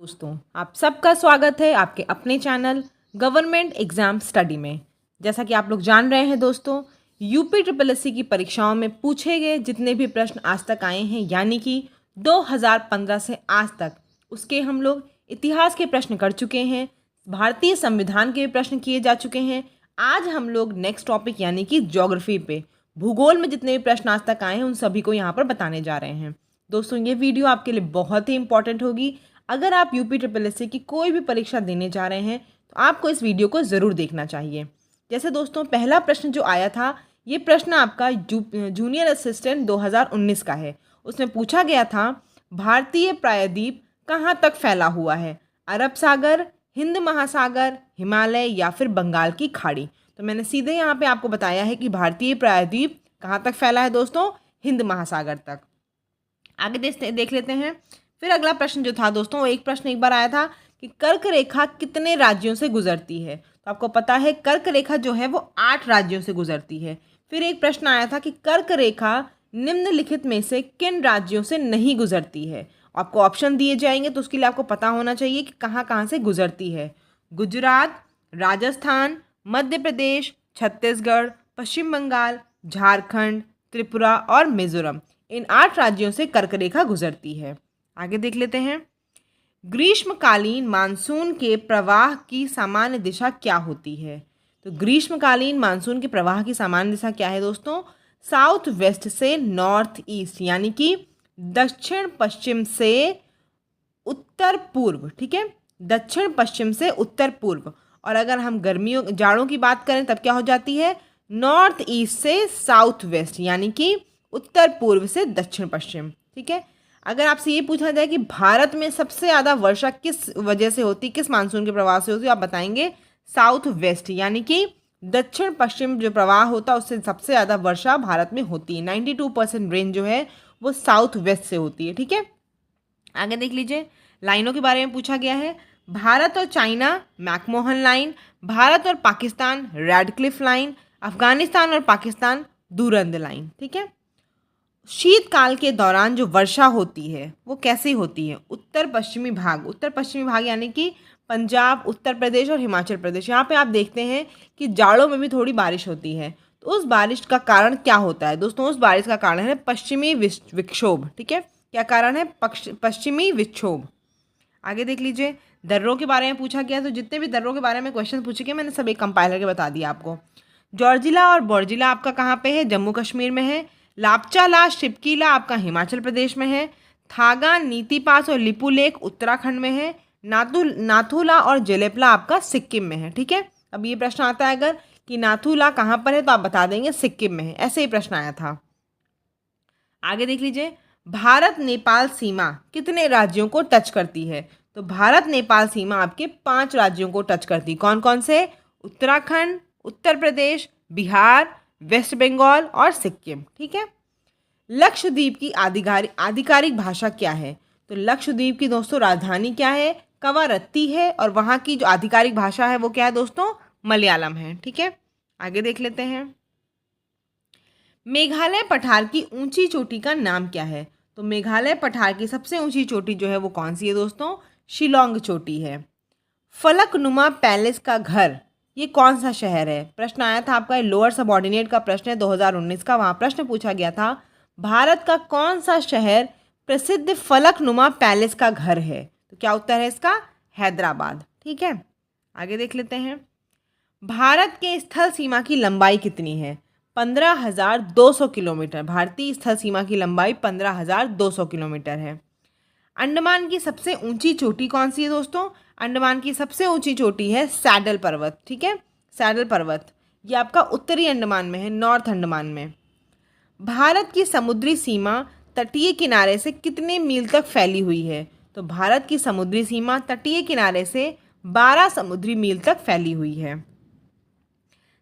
दोस्तों, आप सबका स्वागत है आपके अपने चैनल गवर्नमेंट एग्जाम स्टडी में। जैसा कि आप लोग जान रहे हैं दोस्तों, यूपी ट्रिपल एससी की परीक्षाओं में पूछे गए जितने भी प्रश्न आज तक आए हैं, यानी कि 2015 से आज तक, उसके हम लोग इतिहास के प्रश्न कर चुके हैं, भारतीय संविधान के भी प्रश्न किए जा चुके हैं। आज हम लोग नेक्स्ट टॉपिक यानी कि ज्योग्राफी पे, भूगोल में जितने भी प्रश्न आज तक आए हैं उन सभी को यहाँ पर बताने जा रहे हैं। दोस्तों, ये वीडियो आपके लिए बहुत ही इंपॉर्टेंट होगी। अगर आप यूपी ट्रिपल एससी की कोई भी परीक्षा देने जा रहे हैं तो आपको इस वीडियो को ज़रूर देखना चाहिए। जैसे दोस्तों, पहला प्रश्न जो आया था, ये प्रश्न आपका जूनियर असिस्टेंट 2019 का है। उसमें पूछा गया था, भारतीय प्रायद्वीप कहाँ तक फैला हुआ है? अरब सागर, हिंद महासागर, हिमालय या फिर बंगाल की खाड़ी। तो मैंने सीधे यहाँ पे आपको बताया है कि भारतीय प्रायद्वीप कहाँ तक फैला है दोस्तों? हिंद महासागर तक। आगे देख लेते हैं। फिर अगला प्रश्न जो था दोस्तों, एक प्रश्न एक बार आया था कि कर्क रेखा कितने राज्यों से गुजरती है? तो आपको पता है कर्क रेखा जो है वो 8 राज्यों से गुजरती है। फिर एक प्रश्न आया था कि कर्क रेखा निम्नलिखित में से किन राज्यों से नहीं गुजरती है? आपको ऑप्शन दिए जाएंगे तो उसके लिए आपको पता होना चाहिए कि कहाँ कहाँ से गुजरती है। गुजरात, राजस्थान, मध्य प्रदेश, छत्तीसगढ़, पश्चिम बंगाल, झारखंड, त्रिपुरा और मिजोरम। इन 8 राज्यों से कर्क रेखा गुजरती है। आगे देख लेते हैं। ग्रीष्मकालीन मानसून के प्रवाह की सामान्य दिशा क्या होती है? तो ग्रीष्मकालीन मानसून के प्रवाह की सामान्य दिशा क्या है दोस्तों? साउथ वेस्ट से नॉर्थ ईस्ट, यानी कि दक्षिण पश्चिम से उत्तर पूर्व। ठीक है, दक्षिण पश्चिम से उत्तर पूर्व। और अगर हम गर्मियों जाड़ों की बात करें तब क्या हो जाती है? नॉर्थ ईस्ट से साउथ वेस्ट, यानी कि उत्तर पूर्व से दक्षिण पश्चिम। ठीक है, अगर आपसे ये पूछा जाए कि भारत में सबसे ज़्यादा वर्षा किस वजह से होती, किस मानसून के प्रवाह से होती, आप बताएंगे साउथ वेस्ट, यानी कि दक्षिण पश्चिम जो प्रवाह होता है उससे सबसे ज़्यादा वर्षा भारत में होती है। 92% रेन जो है वो साउथ वेस्ट से होती है। ठीक है, आगे देख लीजिए। लाइनों के बारे में पूछा गया है। भारत और चाइना मैकमोहन लाइन, भारत और पाकिस्तान रेडक्लिफ लाइन, अफगानिस्तान और पाकिस्तान दूरंद लाइन। ठीक है, शीतकाल के दौरान जो वर्षा होती है वो कैसी होती है? उत्तर पश्चिमी भाग यानी कि पंजाब, उत्तर प्रदेश और हिमाचल प्रदेश। यहाँ पे आप देखते हैं कि जाड़ों में भी थोड़ी बारिश होती है। तो उस बारिश का कारण क्या होता है दोस्तों? उस बारिश का कारण है पश्चिमी विक्षोभ। ठीक है, क्या कारण है? पश्चिमी विक्षोभ। आगे देख लीजिए। दर्रों के बारे में पूछा गया, तो जितने भी दर्रों के बारे में क्वेश्चन पूछे गए मैंने सब एक कंपाइलर के बता दिया आपको। जॉर्जिला और बोर्जिला आपका कहाँ पे है? जम्मू कश्मीर में है। लापचाला शिपकीला आपका हिमाचल प्रदेश में है। थागा, नीति पास और लिपू लेक उत्तराखंड में है। नाथुला और जेलेपला आपका सिक्किम में है। ठीक है, अब ये प्रश्न आता है अगर कि नाथुला कहाँ पर है तो आप बता देंगे सिक्किम में है। ऐसे ही प्रश्न आया था। आगे देख लीजिए। भारत नेपाल सीमा कितने राज्यों को टच करती है? तो भारत नेपाल सीमा आपके 5 राज्यों को टच करती। कौन कौन से? उत्तराखंड, उत्तर प्रदेश, बिहार, वेस्ट बंगाल और सिक्किम। ठीक है, लक्षद्वीप की आधिकारिक भाषा क्या है? तो लक्षद्वीप की दोस्तों राजधानी क्या है? कवारत्ती है। और वहाँ की जो आधिकारिक भाषा है वो क्या है दोस्तों? मलयालम है। ठीक है, आगे देख लेते हैं। मेघालय पठार की ऊंची चोटी का नाम क्या है? तो मेघालय पठार की सबसे ऊंची चोटी जो है वो कौन सी है दोस्तों? शिलोंग चोटी है। फलकनुमा पैलेस का घर ये कौन सा शहर है? प्रश्न आया था आपका, लोअर सबऑर्डिनेट का प्रश्न है 2019 का। वहाँ प्रश्न पूछा गया था, भारत का कौन सा शहर प्रसिद्ध फलकनुमा पैलेस का घर है? तो क्या उत्तर है इसका? हैदराबाद। ठीक है, आगे देख लेते हैं। भारत के स्थल सीमा की लंबाई कितनी है? 15,200 किलोमीटर। भारतीय स्थल सीमा की लंबाई 15,200 किलोमीटर है। अंडमान की सबसे ऊंची चोटी कौन सी है दोस्तों? अंडमान की सबसे ऊंची चोटी है सैडल पर्वत। ठीक है, सैडल पर्वत ये आपका उत्तरी अंडमान में है, नॉर्थ अंडमान में। भारत की समुद्री सीमा तटीय किनारे से कितने मील तक फैली हुई है? तो भारत की समुद्री सीमा तटीय किनारे से 12 समुद्री मील तक फैली हुई है।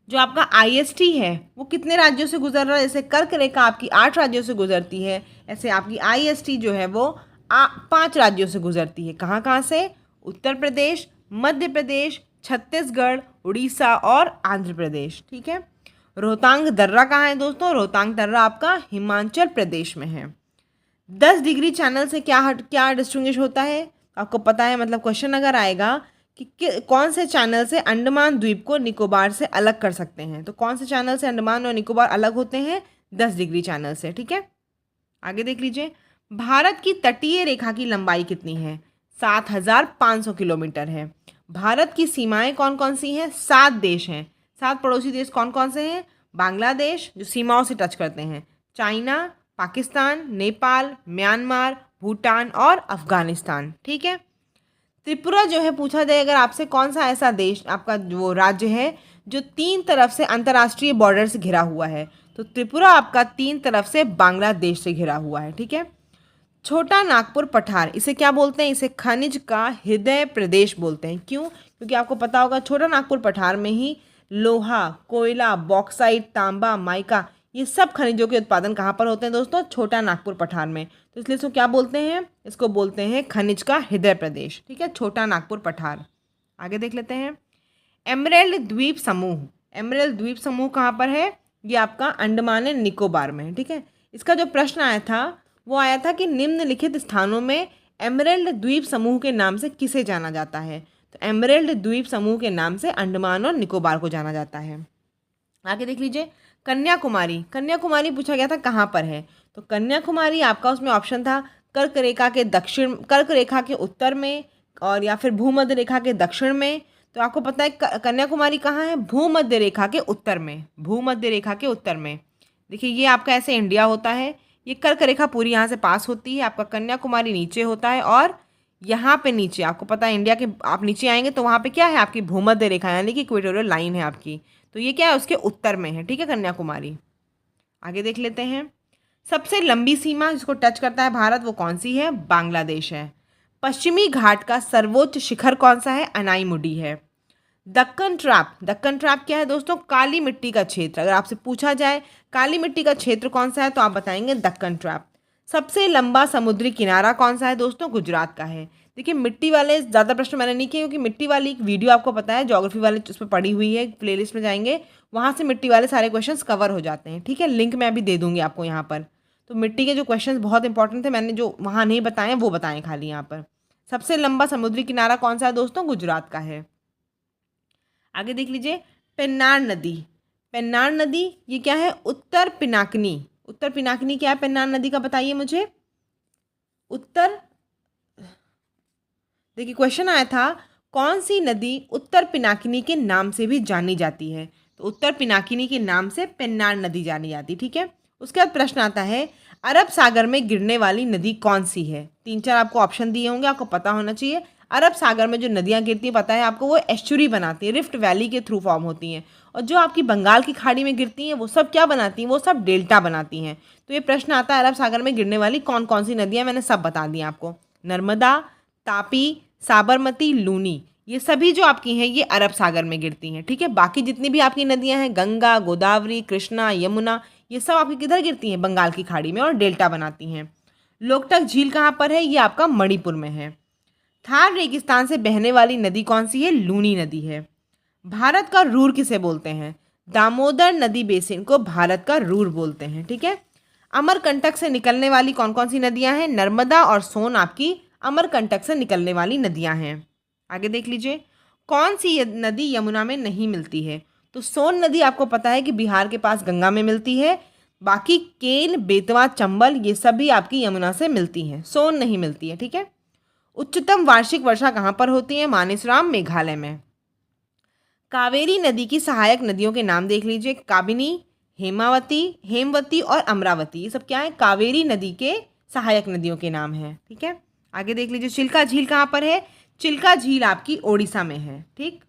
जो आपका IST है वो कितने राज्यों से गुजर रहा है? जैसे कर्क रेखा आपकी 8 राज्यों से गुजरती है, ऐसे आपकी IST जो है वो 5 राज्यों से गुजरती है। कहाँ कहाँ से? उत्तर प्रदेश, मध्य प्रदेश, छत्तीसगढ़, उड़ीसा और आंध्र प्रदेश। ठीक है, रोहतांग दर्रा कहाँ है दोस्तों? रोहतांग दर्रा आपका हिमाचल प्रदेश में है। 10 डिग्री चैनल से क्या डिस्टिंग्विश होता है? आपको पता है, मतलब क्वेश्चन अगर आएगा कि कौन से चैनल से अंडमान द्वीप को निकोबार से अलग कर सकते हैं, तो कौन से चैनल से अंडमान और निकोबार अलग होते हैं? 10 डिग्री चैनल से। ठीक है, आगे देख लीजिए। भारत की तटीय रेखा की लंबाई कितनी है? 7,500 किलोमीटर है। भारत की सीमाएं कौन कौन सी हैं? 7 देश हैं। 7 पड़ोसी देश कौन कौन से हैं? बांग्लादेश जो सीमाओं से टच करते हैं, चाइना, पाकिस्तान, नेपाल, म्यांमार, भूटान और अफगानिस्तान। ठीक है, त्रिपुरा जो है पूछा जाए अगर आपसे, कौन सा ऐसा देश आपका वो राज्य है जो 3 तरफ से अंतर्राष्ट्रीय बॉर्डर से घिरा हुआ है? तो त्रिपुरा आपका 3 तरफ से बांग्लादेश से घिरा हुआ है। ठीक है, छोटा नागपुर पठार इसे क्या बोलते हैं? इसे खनिज का हृदय प्रदेश बोलते हैं। क्यों? क्योंकि आपको पता होगा छोटा नागपुर पठार में ही लोहा, कोयला, बॉक्साइट, तांबा, माइका, ये सब खनिजों के उत्पादन कहाँ पर होते हैं दोस्तों? छोटा नागपुर पठार में। तो इसलिए इसको क्या बोलते हैं? इसको बोलते हैं खनिज का हृदय प्रदेश। ठीक है, छोटा नागपुर पठार। आगे देख लेते हैं। एमरेल्ड द्वीप समूह, एमरेल्ड द्वीप समूह कहाँ पर है? ये आपका अंडमान एंड निकोबार में है। ठीक है, इसका जो प्रश्न आया था वो आया था कि निम्नलिखित स्थानों में एमरेल्ड द्वीप समूह के नाम से किसे जाना जाता है? तो एमरेल्ड द्वीप समूह के नाम से अंडमान और निकोबार को जाना जाता है। आगे देख लीजिए। कन्याकुमारी, कन्याकुमारी पूछा गया था कहाँ पर है? तो कन्याकुमारी आपका उसमें ऑप्शन था कर्क रेखा के दक्षिण, कर्क रेखा के उत्तर में, और या फिर भूमध्य रेखा के दक्षिण में। तो आपको पता है कन्याकुमारी कहाँ है? भूमध्य रेखा के उत्तर में, भूमध्य रेखा के उत्तर में। देखिए ये आपका ऐसे इंडिया होता है, ये कर्क रेखा पूरी यहाँ से पास होती है, आपका कन्याकुमारी नीचे होता है, और यहाँ पे नीचे आपको पता है इंडिया के, आप नीचे आएंगे तो वहाँ पे क्या है? आपकी भूमध्य रेखा यानी कि इक्वेटोरियल लाइन है आपकी, तो ये क्या है? उसके उत्तर में है। ठीक है, कन्याकुमारी। आगे देख लेते हैं। सबसे लंबी सीमा जिसको टच करता है भारत वो कौन सी है? बांग्लादेश है। पश्चिमी घाट का सर्वोच्च शिखर कौन सा है? अनाईमुडी है। दक्कन ट्रैप, दक्कन ट्रैप क्या है दोस्तों? काली मिट्टी का क्षेत्र। अगर आपसे पूछा जाए काली मिट्टी का क्षेत्र कौन सा है तो आप बताएंगे दक्कन ट्रैप। सबसे लंबा समुद्री किनारा कौन सा है दोस्तों? गुजरात का है। देखिए मिट्टी वाले ज़्यादा प्रश्न मैंने नहीं किए क्योंकि मिट्टी वाली एक वीडियो आपको पता है ज्योग्राफी वाले उस पर पड़ी हुई है, प्लेलिस्ट में जाएंगे वहाँ से मिट्टी वाले सारे क्वेश्चंस कवर हो जाते हैं। ठीक है, लिंक मैं अभी दे दूंगी आपको यहाँ पर। तो मिट्टी के जो क्वेश्चंस बहुत इंपॉर्टेंट थे, मैंने जो वहाँ नहीं बताए वो बताएं खाली यहाँ पर। सबसे लंबा समुद्री किनारा कौन सा है दोस्तों? गुजरात का है। आगे देख लीजिए। पेन्नार नदी, पेन्नार नदी ये क्या है? उत्तर पिनाकिनी, उत्तर पिनाकिनी क्या है पेन्नार नदी का? बताइए मुझे। उत्तर, देखिए क्वेश्चन आया था कौन सी नदी उत्तर पिनाकिनी के नाम से भी जानी जाती है? तो उत्तर पिनाकिनी के नाम से पेन्नार नदी जानी जाती। ठीक है, उसके बाद प्रश्न आता है अरब सागर में गिरने वाली नदी कौन सी है? 3-4 आपको ऑप्शन दिए होंगे, आपको पता होना चाहिए। अरब सागर में जो नदियाँ गिरती हैं पता है आपको, वो एस्चुरी बनाती है, रिफ्ट वैली के थ्रू फॉर्म होती हैं। और जो आपकी बंगाल की खाड़ी में गिरती हैं वो सब क्या बनाती हैं? वो सब डेल्टा बनाती हैं। तो ये प्रश्न आता है अरब सागर में गिरने वाली कौन कौन सी नदियाँ, मैंने सब बता दिया आपको। नर्मदा, तापी, साबरमती, लूनी, ये सभी जो आपकी हैं ये अरब सागर में गिरती हैं। ठीक है, बाकी जितनी भी आपकी नदियां हैं गंगा, गोदावरी, कृष्णा, यमुना, ये सब आपकी किधर गिरती हैं? बंगाल की खाड़ी में, और डेल्टा बनाती हैं। लोकटक झील कहाँ पर है? ये आपका मणिपुर में है। थार रेगिस्तान से बहने वाली नदी कौन सी है? लूनी नदी है। भारत का रूर किसे बोलते हैं? दामोदर नदी बेसिन को भारत का रूर बोलते हैं। ठीक है, अमरकंटक से निकलने वाली कौन कौन सी नदियां हैं? नर्मदा और सोन आपकी अमरकंटक से निकलने वाली नदियां हैं। आगे देख लीजिए। कौन सी नदी यमुना में नहीं मिलती है? तो सोन नदी आपको पता है कि बिहार के पास गंगा में मिलती है, बाकी केन, बेतवा, चंबल ये सभी आपकी यमुना से मिलती हैं, सोन नहीं मिलती है। ठीक है, उच्चतम वार्षिक वर्षा कहाँ पर होती है? मानेसराम, मेघालय में। कावेरी नदी की सहायक नदियों के नाम देख लीजिए। काबिनी, हेमावती, हेमवती और अमरावती, ये सब क्या है? कावेरी नदी के सहायक नदियों के नाम हैं। ठीक है, आगे देख लीजिए। चिल्का झील कहाँ पर है? चिल्का झील आपकी ओडिशा में है। ठीक,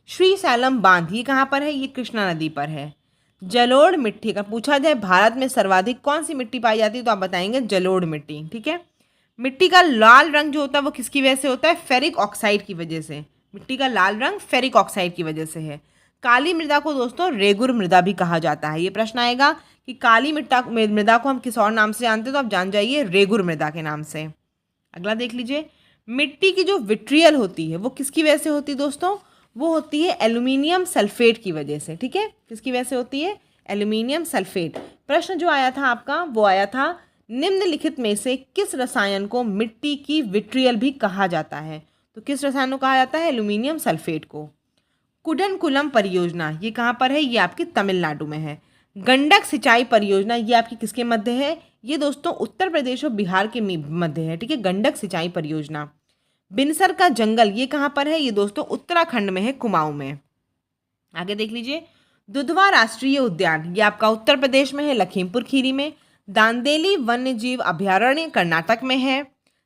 श्री सैलम बांध ये कहाँ पर है? ये कृष्णा नदी पर है। जलोढ़ मिट्टी, अगर पूछा जाए भारत में सर्वाधिक कौन सी मिट्टी पाई जाती है तो आप बताएंगे जलोढ़ मिट्टी। ठीक है, मिट्टी का लाल रंग जो होता है वो किसकी वजह से होता है? फेरिक ऑक्साइड की वजह से। मिट्टी का लाल रंग फेरिक ऑक्साइड की वजह से है। काली मृदा को दोस्तों रेगुर मृदा भी कहा जाता है। ये प्रश्न आएगा कि काली मृदा को हम किस और नाम से जानते हैं, तो आप जान जाइए रेगुर मृदा के नाम से। अगला देख लीजिए। मिट्टी की जो विट्रियल होती है वो किसकी वजह से होती है दोस्तों? वो होती है एल्यूमिनियम सल्फेट की वजह से। ठीक है, किसकी वजह से होती है? Aluminium sulphate. प्रश्न जो आया था आपका वो आया था निम्नलिखित में से किस रसायन को मिट्टी की विट्रियल भी कहा जाता है? तो किस रसायन को कहा जाता है? एल्यूमिनियम सल्फेट को। कुडनकुलम परियोजना ये कहाँ पर है? ये आपकी तमिलनाडु में है। गंडक सिंचाई परियोजना ये आपकी किसके मध्य है? ये दोस्तों उत्तर प्रदेश और बिहार के मध्य है, ठीक है, गंडक सिंचाई परियोजना। बिनसर का जंगल ये कहाँ पर है? ये दोस्तों उत्तराखंड में है, कुमाऊं में। आगे देख लीजिए, दुधवा राष्ट्रीय उद्यान ये आपका उत्तर प्रदेश में है, लखीमपुर खीरी में। दांदेली वन्य जीव अभयारण्य कर्नाटक में है।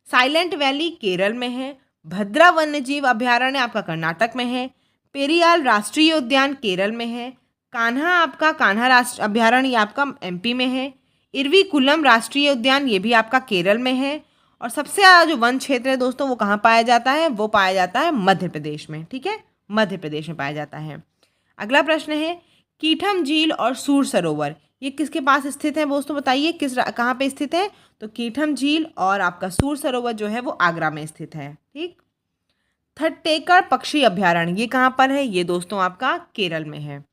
साइलेंट वैली केरल में है। भद्रा वन्य जीव अभयारण्य आपका कर्नाटक में है। पेरियाल राष्ट्रीय उद्यान केरल में है। कान्हा आपका कान्हा राष्ट्र अभयारण्य आपका एमपी में है। इरविकुलम राष्ट्रीय उद्यान ये भी आपका केरल में है। और सबसे ज़्यादा जो वन क्षेत्र है दोस्तों वो कहाँ पाया जाता है? वो पाया जाता है मध्य प्रदेश में, ठीक है, मध्य प्रदेश में पाया जाता है। अगला प्रश्न है, कीठम झील और सूर सरोवर ये किसके पास स्थित है दोस्तों? बताइए कहाँ पे स्थित है? तो कीठम झील और आपका सूर सरोवर जो है वो आगरा में स्थित है, ठीक। थट्टेकड़ पक्षी अभयारण्य ये कहाँ पर है? ये दोस्तों आपका केरल में है।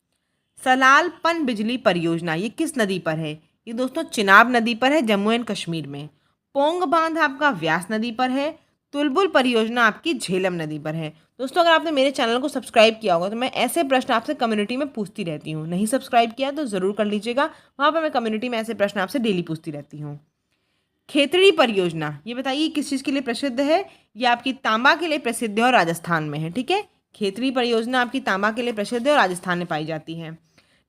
सलाल पन बिजली परियोजना ये किस नदी पर है? ये दोस्तों चिनाब नदी पर है, जम्मू एंड कश्मीर में। पोंग बांध आपका व्यास नदी पर है। तुलबुल परियोजना आपकी झेलम नदी पर है। दोस्तों अगर आपने मेरे चैनल को सब्सक्राइब किया होगा तो मैं ऐसे प्रश्न आपसे कम्युनिटी में पूछती रहती हूँ। नहीं सब्सक्राइब किया तो ज़रूर कर लीजिएगा, वहाँ पर मैं कम्युनिटी में ऐसे प्रश्न आपसे डेली पूछती रहती हूँ। खेतड़ी परियोजना ये बताइए किस चीज़ के लिए प्रसिद्ध है? ये आपकी तांबा के लिए प्रसिद्ध है और राजस्थान में है, ठीक है। खेतड़ी परियोजना आपकी तांबा के लिए प्रसिद्ध है और राजस्थान में पाई जाती है।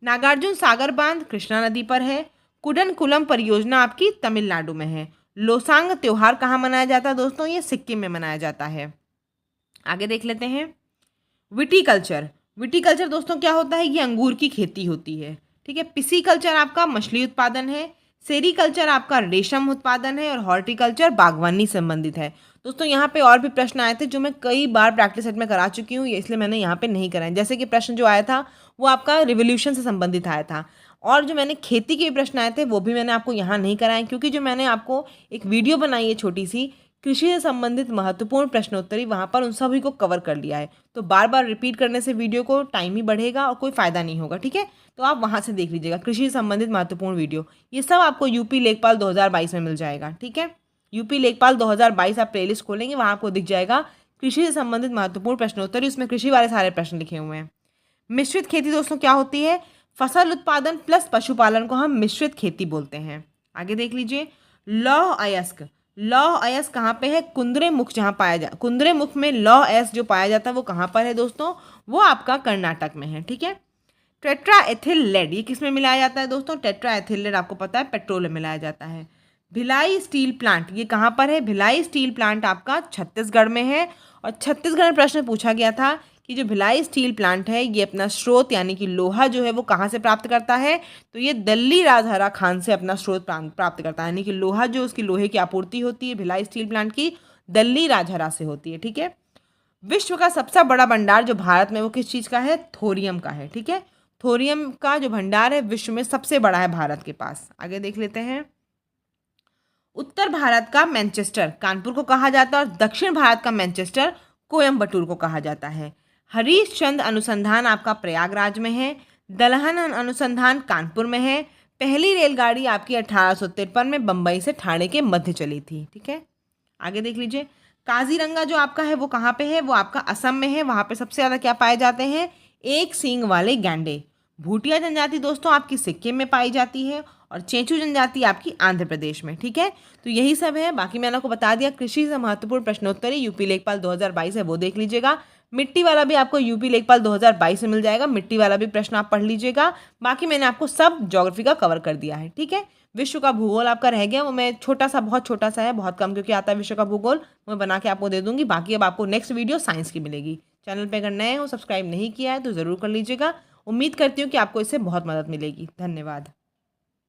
नागार्जुन सागर बांध कृष्णा नदी पर है। कुडनकुलम परियोजना आपकी तमिलनाडु में है। लोसांग त्योहार कहाँ मनाया जाता है दोस्तों? ये सिक्किम में मनाया जाता है। आगे देख लेते हैं, विटीकल्चर। विटीकल्चर दोस्तों क्या होता है? ये अंगूर की खेती होती है, ठीक है। पिसीकल्चर आपका मछली उत्पादन है। सेरीकल्चर आपका रेशम उत्पादन है। और हॉर्टिकल्चर बागवानी संबंधित है। दोस्तों यहाँ पे और भी प्रश्न आए थे जो मैं कई बार प्रैक्टिस सेट में करा चुकी हूँ, इसलिए मैंने यहाँ पे नहीं कराए। जैसे कि प्रश्न जो आया था वो आपका रिवोल्यूशन से संबंधित आया था, और जो मैंने खेती के प्रश्न आए थे वो भी मैंने आपको यहाँ नहीं कराए, क्योंकि जो मैंने आपको एक वीडियो बनाई है छोटी सी कृषि से संबंधित महत्वपूर्ण प्रश्नोत्तरी, वहाँ पर उन सभी को कवर कर लिया है। तो बार बार रिपीट करने से वीडियो को टाइम ही बढ़ेगा और कोई फ़ायदा नहीं होगा, ठीक है। तो आप वहाँ से देख लीजिएगा कृषि से संबंधित महत्वपूर्ण वीडियो, ये सब आपको यूपी लेखपाल 2022 में मिल जाएगा, ठीक है। यूपी लेखपाल 2022 आप प्लेलिस्ट खोलेंगे, वहाँ आपको दिख जाएगा कृषि से संबंधित महत्वपूर्ण प्रश्नोत्तरी, उसमें कृषि वाले सारे प्रश्न लिखे हुए हैं। मिश्रित खेती दोस्तों क्या होती है? फसल उत्पादन प्लस पशुपालन को हम मिश्रित खेती बोलते हैं। आगे देख लीजिए, लौह अयस्क। लौह अयस्क कहाँ पे है? कुंद्रेमुख जहाँ पाया जा कुंद्रेमुख में लौह अयस्क जो पाया जाता है वो कहाँ पर है दोस्तों? वो आपका कर्नाटक में है, ठीक है। टेट्रा एथिल लेड ये किस में मिलाया जाता है दोस्तों? टेट्रा एथिल लेड आपको पता है पेट्रोल में मिलाया जाता है। भिलाई स्टील प्लांट ये कहाँ पर है? भिलाई स्टील प्लांट आपका छत्तीसगढ़ में है। और छत्तीसगढ़ में प्रश्न पूछा गया था कि जो भिलाई स्टील प्लांट है ये अपना स्रोत यानी कि लोहा जो है वो कहाँ से प्राप्त करता है? तो ये दल्ली राजहरा खान से अपना स्रोत प्राप्त करता है, यानी कि लोहा जो उसकी लोहे की आपूर्ति होती है भिलाई स्टील प्लांट की दल्ली राजहरा से होती है, ठीक है। विश्व का सबसे बड़ा भंडार जो भारत में वो किस चीज़ का है? थोरियम का है, ठीक है। थोरियम का जो भंडार है विश्व में सबसे बड़ा है भारत के पास। आगे देख लेते हैं, उत्तर भारत का मैनचेस्टर कानपुर को कहा जाता है और दक्षिण भारत का मैनचेस्टर कोयम्बटूर को कहा जाता है। हरीशचंद अनुसंधान आपका प्रयागराज में है। दलहन अनुसंधान कानपुर में है। पहली रेलगाड़ी आपकी 1853 में बम्बई से ठाणे के मध्य चली थी, ठीक है। आगे देख लीजिए, काजीरंगा जो आपका है वो कहाँ पे है? वो आपका असम में है। वहाँ पे सबसे ज़्यादा क्या पाए जाते हैं? एक सींग वाले गैंडे। भूटिया जनजाति दोस्तों आपकी सिक्किम में पाई जाती है और चेंचू जनजाति आपकी आंध्र प्रदेश में, ठीक है। तो यही सब है, बाकी मैंने आपको बता दिया। कृषि से महत्वपूर्ण प्रश्नोत्तरी यूपी लेखपाल 2022 है वो देख लीजिएगा। मिट्टी वाला भी आपको यूपी लेखपाल 2022 में मिल जाएगा, मिट्टी वाला भी प्रश्न आप पढ़ लीजिएगा। बाकी मैंने आपको सब ज्योग्राफी का कवर कर दिया है, ठीक है। विश्व का भूगोल आपका रह गया, वो मैं छोटा सा, बहुत छोटा सा है, बहुत कम क्योंकि आता है विश्व का भूगोल, मैं बना के आपको दे दूंगी। बाकी अब आपको नेक्स्ट वीडियो साइंस की मिलेगी। चैनल पे अगर नए हो, सब्सक्राइब नहीं किया है तो ज़रूर कर लीजिएगा। उम्मीद करती हूँ कि आपको इससे बहुत मदद मिलेगी। धन्यवाद।